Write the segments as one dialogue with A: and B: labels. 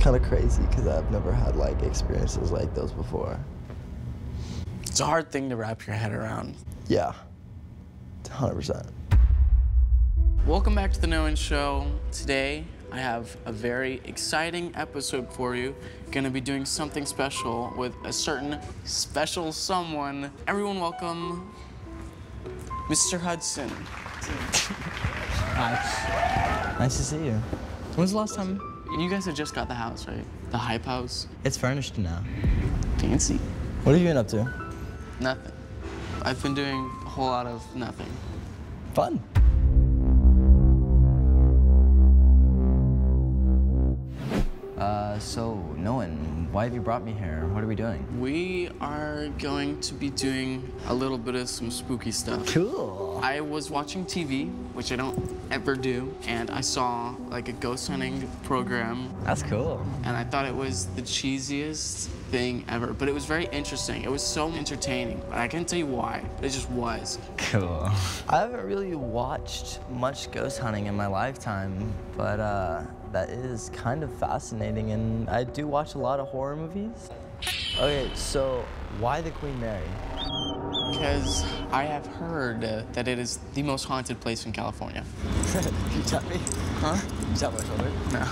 A: kind of crazy because I've never had like experiences like those before.
B: It's a hard thing to wrap your head around.
A: Yeah, 100%.
B: Welcome back to the Noen Show. Today, I have a very exciting episode for you. Gonna be doing something special with a certain special someone. Everyone welcome Mr. Hudson.
C: Hi. Nice to see you. When's the last time?
B: You guys have just got the house, right? The hype house.
C: It's furnished now.
B: Fancy.
A: What have you been up to?
B: Nothing. I've been doing a whole lot of nothing.
A: Fun.
C: So, Noen, why have you brought me here? What are we doing?
B: We are going to be doing a little bit of some spooky stuff.
A: Cool.
B: I was watching TV, which I don't ever do, and I saw like a ghost hunting program.
C: That's cool.
B: And I thought it was the cheesiest thing ever, but it was very interesting. It was so entertaining, but I can't tell you why. It just was.
C: Cool.
A: I haven't really watched much ghost hunting in my lifetime, but that is kind of fascinating, and I do watch a lot of horror movies. Okay, so why the Queen Mary?
B: Because I have heard that it is the most haunted place in California.
A: Can you tap me?
B: Huh?
A: You tap my shoulder?
B: No.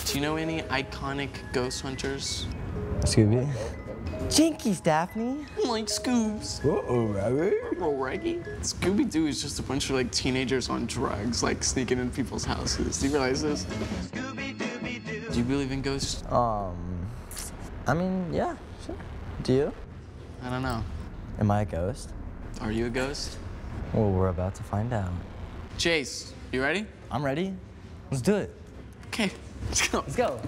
B: Do you know any iconic ghost hunters?
C: Scooby.
A: Jinkies, Daphne.
B: Like Scoobs.
A: Uh-oh, Rabbit.
B: Oh, Reggie. Scooby-Doo is just a bunch of like teenagers on drugs, like sneaking in people's houses. Do you realize this? Do you believe in ghosts?
A: I mean, yeah, sure. Do you?
B: I don't know.
A: Am I a ghost?
B: Are you a ghost?
A: Well, we're about to find out.
B: Chase, you ready?
C: I'm ready. Let's do it.
B: Okay, let's go.
C: Let's go.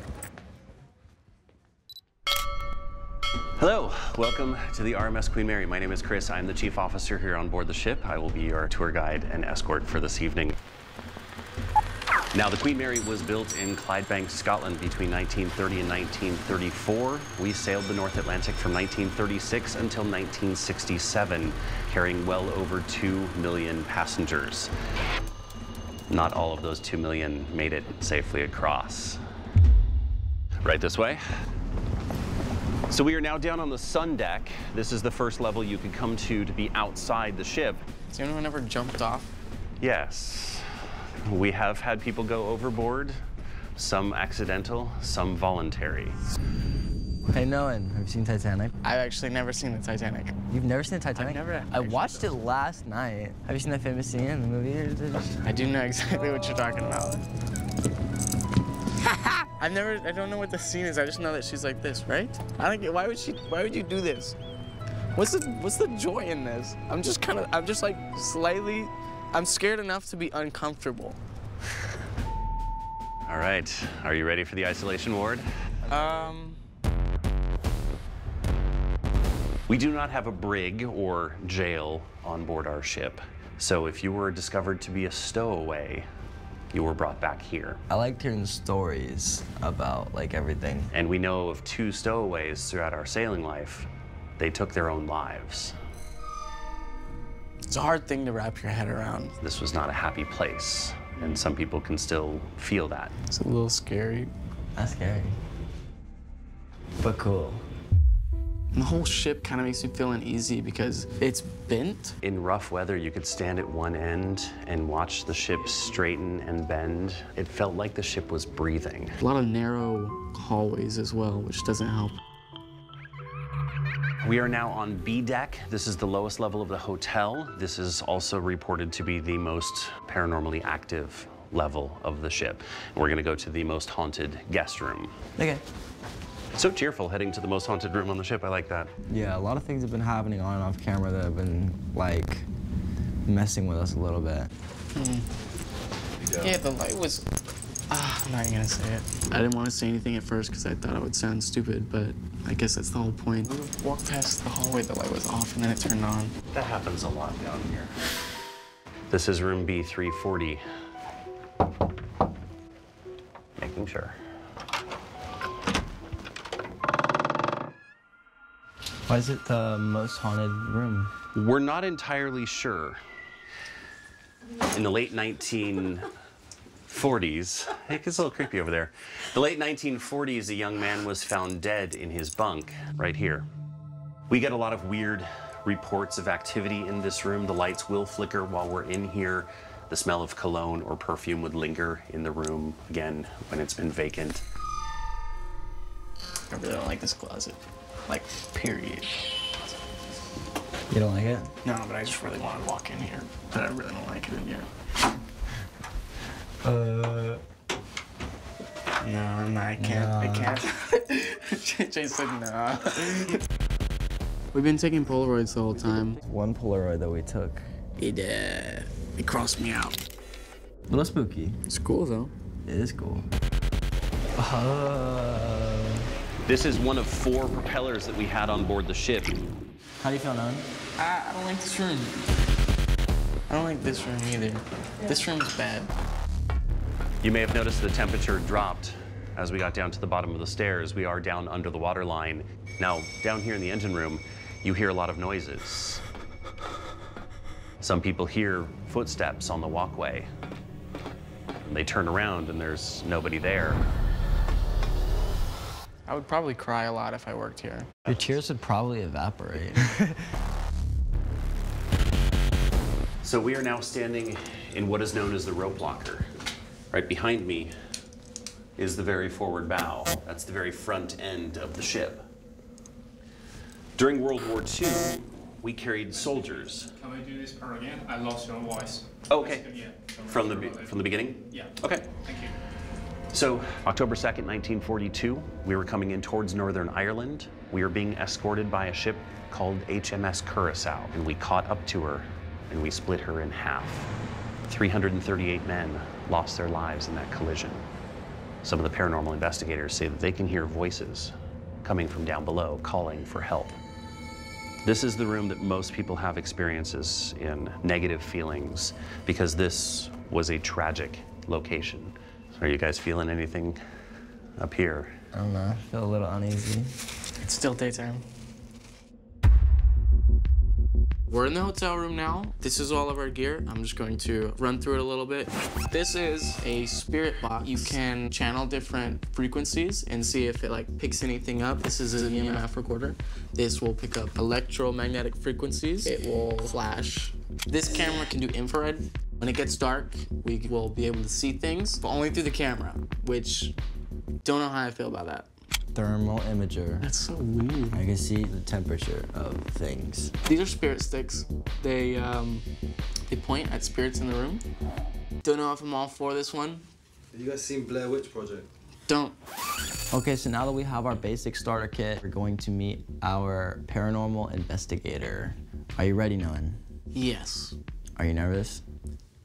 D: Hello, welcome to the RMS Queen Mary. My name is Chris. I'm the chief officer here on board the ship. I will be your tour guide and escort for this evening. Now, the Queen Mary was built in Clydebank, Scotland between 1930 and 1934. We sailed the North Atlantic from 1936 until 1967, carrying well over 2 million passengers. Not all of those 2 million made it safely across. Right this way. So we are now down on the sun deck. This is the first level you could come to be outside the ship.
B: Has anyone ever jumped off?
D: Yes. We have had people go overboard, some accidental, some voluntary.
C: Hey, Noen, have you seen Titanic?
B: I've actually never seen the Titanic.
C: You've never seen the Titanic?
B: I've never
C: I watched it last night. Have you seen that famous scene in the movie?
B: I do know exactly what you're talking about. I don't know what the scene is. I just know that she's like this, right? I don't get, why would you do this? What's the joy in this? I'm just like slightly, I'm scared enough to be uncomfortable.
D: All right, are you ready for the isolation ward? We do not have a brig or jail on board our ship. So if you were discovered to be a stowaway, you were brought back here.
C: I liked hearing stories about like everything.
D: And we know of 2 stowaways throughout our sailing life. They took their own lives.
B: It's a hard thing to wrap your head around.
D: This was not a happy place, and some people can still feel that.
B: It's a little scary.
C: That's scary. But cool.
B: And the whole ship kind of makes me feel uneasy because it's bent.
D: In rough weather, you could stand at one end and watch the ship straighten and bend. It felt like the ship was breathing.
B: A lot of narrow hallways as well, which doesn't help.
D: We are now on B deck. This is the lowest level of the hotel. This is also reported to be the most paranormally active level of the ship. And we're gonna go to the most haunted guest room.
C: Okay.
D: So cheerful, heading to the most haunted room on the ship. I like that.
C: Yeah, a lot of things have been happening on and off camera that have been like messing with us a little bit.
B: Yeah, the light was, I'm not even gonna say it. I didn't want to say anything at first because I thought it would sound stupid, but I guess that's the whole point. We walked past the hallway, the light was off, and then it turned on.
D: That happens a lot down here. This is room B340. Making sure.
C: Why is it the most haunted room?
D: We're not entirely sure. In the late 1950s, 1940s, it gets a little creepy over there. The late 1940s, a young man was found dead in his bunk right here. We get a lot of weird reports of activity in this room. The lights will flicker while we're in here. The smell of cologne or perfume would linger in the room, again, when it's been vacant.
B: I really don't like this closet. Like, period.
C: You don't like it?
B: No, but I just really want to walk in here. But I really don't like it in here. No, I can't.
C: Nah.
B: I can't. Chase said no. We've been taking Polaroids the whole time.
C: One Polaroid that we took.
B: It crossed me out.
C: A little spooky.
B: It's cool though.
C: It is cool.
D: This is one of 4 propellers that we had on board the ship.
C: How do you feel, Noen?
B: I don't like this room. I don't like this room either. This room's bad.
D: You may have noticed the temperature dropped as we got down to the bottom of the stairs. We are down under the water line. Now, down here in the engine room, you hear a lot of noises. Some people hear footsteps on the walkway. And they turn around and there's nobody there.
B: I would probably cry a lot if I worked here.
C: Your tears would probably evaporate.
D: So we are now standing in what is known as the rope locker. Right behind me is the very forward bow. That's the very front end of the ship. During World War II, we carried soldiers.
E: Can we do this part again? I lost your voice.
D: Okay.
E: Yeah.
D: From the beginning?
E: Yeah.
D: Okay.
E: Thank you.
D: So, October 2nd, 1942, we were coming in towards Northern Ireland. We were being escorted by a ship called HMS Curaçao, and we caught up to her, and we split her in half. 338 men lost their lives in that collision. Some of the paranormal investigators say that they can hear voices coming from down below calling for help. This is the room that most people have experiences in, negative feelings, because this was a tragic location. Are you guys feeling anything up here?
C: I don't know. I feel a little uneasy.
B: It's still daytime. We're in the hotel room now. This is all of our gear. I'm just going to run through it a little bit. This is a spirit box. You can channel different frequencies and see if it like picks anything up. This is an EMF recorder. This will pick up electromagnetic frequencies. It will flash. This camera can do infrared. When it gets dark, we will be able to see things, but only through the camera, which don't know how I feel about that.
C: Thermal imager.
B: That's so weird.
C: I can see the temperature of things.
B: These are spirit sticks. They point at spirits in the room. Don't know if I'm all for this one.
F: Have you guys seen Blair Witch Project?
B: Don't.
C: Okay, so now that we have our basic starter kit, we're going to meet our paranormal investigator. Are you ready, Noen?
B: Yes.
C: Are you nervous?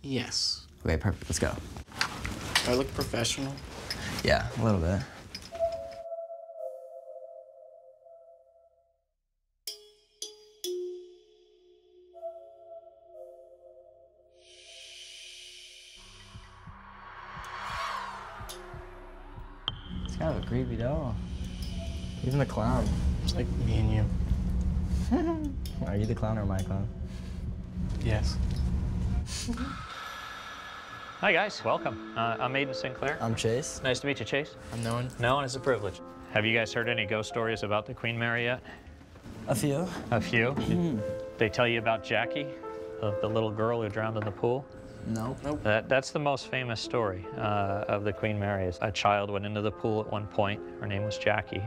B: Yes.
C: Okay, perfect. Let's go.
B: Do I look professional?
C: Yeah, a little bit. It's kind of a creepy doll. Even the clown.
B: It's like me and you.
C: Are you the clown or am I a clown?
B: Yes.
G: Hi guys, welcome. I'm Aiden Sinclair.
C: I'm Chase.
G: Nice to meet you, Chase.
B: I'm Noen.
G: No, it's a privilege. Have you guys heard any ghost stories about the Queen Mary yet?
C: A few.
G: A few. Did they tell you about Jackie, the little girl who drowned in the pool?
C: Nope.
B: Nope.
G: That's the most famous story of the Queen Mary. A child went into the pool at one point. Her name was Jackie.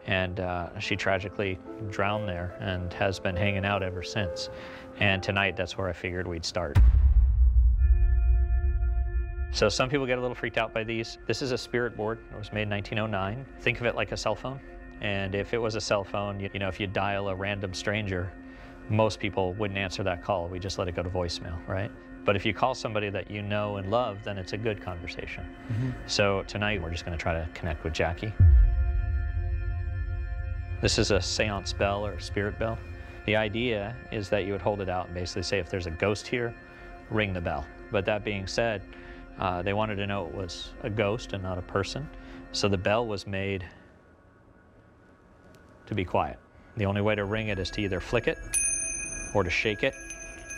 G: And she tragically drowned there and has been hanging out ever since. And tonight, that's where I figured we'd start. So some people get a little freaked out by these. This is a spirit board. It was made in 1909. Think of it like a cell phone. And if it was a cell phone, you know, if you dial a random stranger, most people wouldn't answer that call. We just let it go to voicemail, right? But if you call somebody that you know and love, then it's a good conversation. So tonight, we're just gonna try to connect with Jackie. This is a seance bell or spirit bell. The idea is that you would hold it out and basically say, if there's a ghost here, ring the bell. But that being said, they wanted to know it was a ghost and not a person. So the bell was made to be quiet. The only way to ring it is to either flick it or to shake it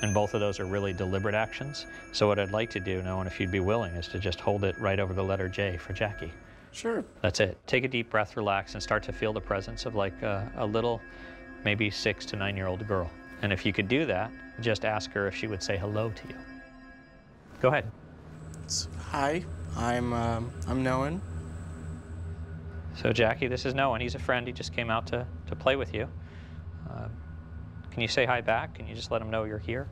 G: And both of those are really deliberate actions. So what I'd like to do, Noen, if you'd be willing, is to just hold it right over the letter J for Jackie.
B: Sure.
G: That's it. Take a deep breath, relax, and start to feel the presence of like a little, maybe 6 to 9-year-old girl. And if you could do that, just ask her if she would say hello to you. Go ahead.
B: Hi, I'm Noen.
G: So Jackie, this is Noen. He's a friend. He just came out to play with you. Can you say hi back? Can you just let him know you're here?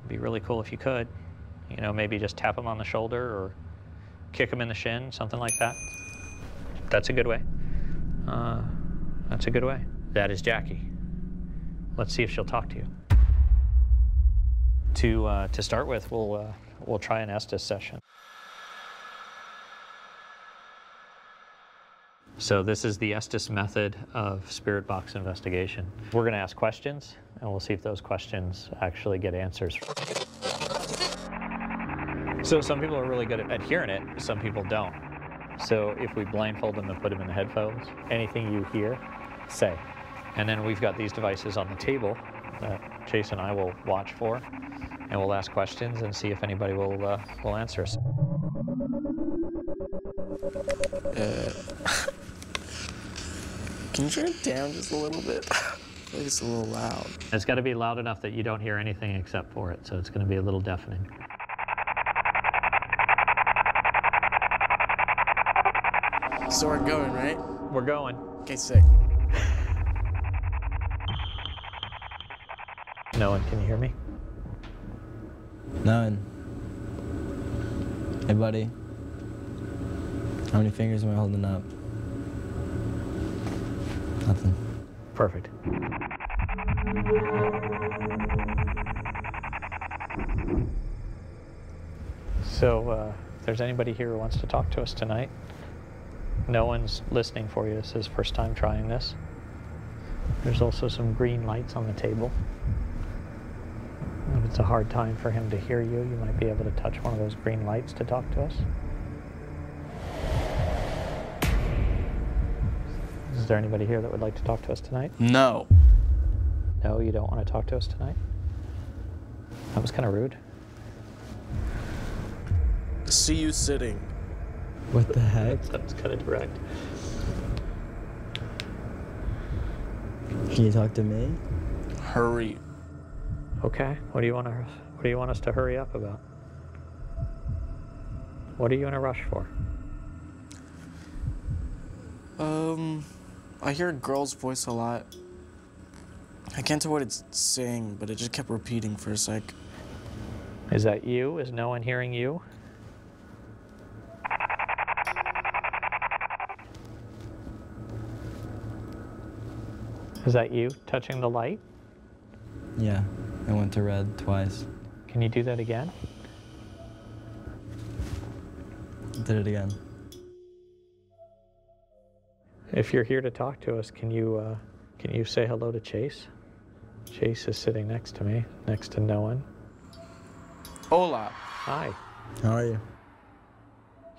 G: It'd be really cool if you could. You know, maybe just tap him on the shoulder or kick him in the shin, something like that. That's a good way. That's a good way. That is Jackie. Let's see if she'll talk to you. To start with, we'll try an Estes session. So this is the Estes method of spirit box investigation. We're going to ask questions, and we'll see if those questions actually get answers. So some people are really good at hearing it, some people don't. So if we blindfold them and put them in the headphones, anything you hear, say. And then we've got these devices on the table that Chase and I will watch for, and we'll ask questions and see if anybody will answer us.
B: Can you turn it down just a little bit? I feel like it's a little loud.
G: It's got to be loud enough that you don't hear anything except for it, so it's going to be a little deafening.
B: So we're going, right?
G: We're going.
B: Okay, sick.
G: Noen, can you hear me?
A: Noen. Hey, buddy. How many fingers am I holding up? Nothing.
G: Perfect. So, if there's anybody here who wants to talk to us tonight, no one's listening for you. This is his first time trying this. There's also some green lights on the table. If it's a hard time for him to hear you, you might be able to touch one of those green lights to talk to us. Is there anybody here that would like to talk to us tonight?
B: No.
G: No, you don't want to talk to us tonight? That was kind of rude.
B: See you sitting.
A: What the heck?
G: That was kind of direct.
A: Can you talk to me?
B: Hurry.
G: Okay. What do you want us to hurry up about? What are you in a rush for?
B: I hear a girl's voice a lot. I can't tell what it's saying, but it just kept repeating for a sec.
G: Is that you? Is no one hearing you? Is that you touching the light?
A: Yeah, I went to red twice.
G: Can you do that again?
A: Did it again.
G: If you're here to talk to us, can you say hello to Chase? Chase is sitting next to me, next to Noen.
B: Hola.
G: Hi.
A: How are you?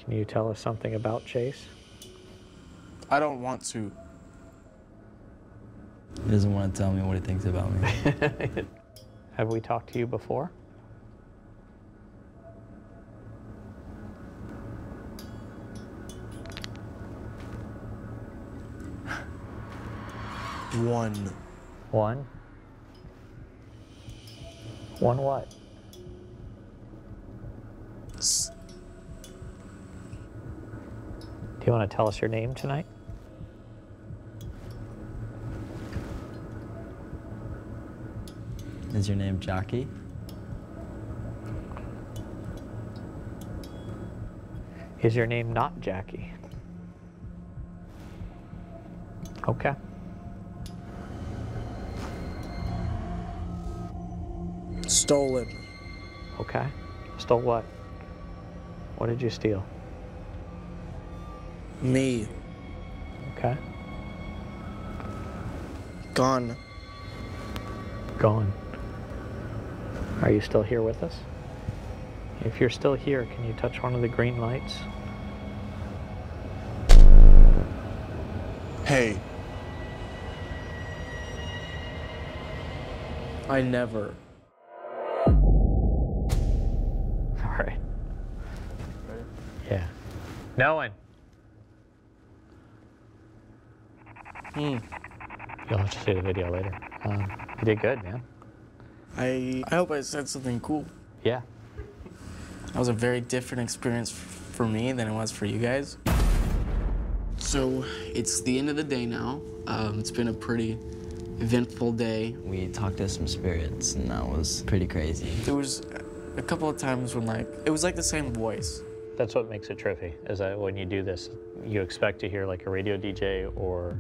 G: Can you tell us something about Chase?
B: I don't want to.
A: He doesn't want to tell me what he thinks about me.
G: Have we talked to you before?
B: One.
G: One? One what? Do you want to tell us your name tonight?
A: Is your name Jackie?
G: Is your name not Jackie? Okay.
B: Stolen.
G: Okay. Stole what? What did you steal?
B: Me.
G: Okay.
B: Gone.
G: Gone. Are you still here with us? If you're still here, can you touch one of the green lights?
B: Hey. I never.
G: All right. Ready? Yeah. Noen. You'll have to see the video later. You did good, man.
B: I hope I said something cool.
G: Yeah.
B: That was a very different experience for me than it was for you guys. So it's the end of the day now. It's been a pretty eventful day.
A: We talked to some spirits, and that was pretty crazy.
B: There was a couple of times when it was like the same voice.
G: That's what makes it trippy, is that when you do this, you expect to hear like a radio DJ or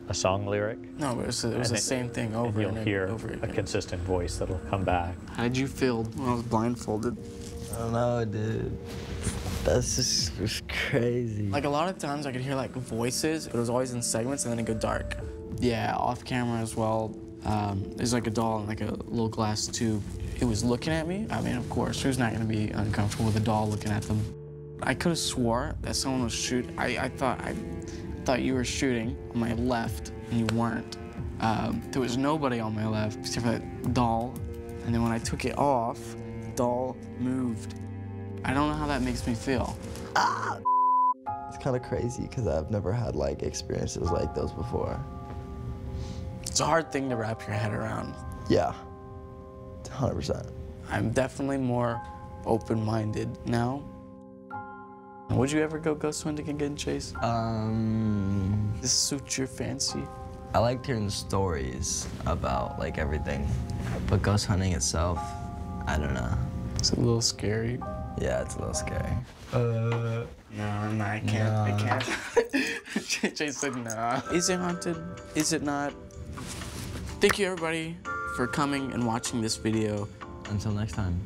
G: a song lyric.
B: No, but it was the same thing over
G: and you'll hear
B: over
G: a
B: again.
G: consistent voice that'll come back.
B: How did you feel when I was blindfolded?
A: I don't know, dude. That's just it was crazy.
B: Like a lot of times I could hear like voices, but it was always in segments and then it'd go dark. Yeah, off camera as well. There's like a doll in like a little glass tube. It was looking at me. I mean, of course, who's not gonna be uncomfortable with a doll looking at them? I could have swore that someone was shooting. I thought you were shooting on my left and you weren't. There was nobody on my left except for that doll. And then when I took it off, the doll moved. I don't know how that makes me feel.
A: It's kind of crazy because I've never had like experiences like those before.
B: It's a hard thing to wrap your head around.
A: Yeah, 100%.
B: I'm definitely more open-minded now. Would you ever go ghost hunting again, Chase? This suits your fancy?
A: I liked hearing the stories about like everything, but ghost hunting itself, I don't know.
B: It's a little scary.
A: Yeah, it's a little scary.
B: No, I can't.
A: No.
B: I can't. Chase said no. Is it haunted? Is it not? Thank you, everybody, for coming and watching this video.
A: Until next time.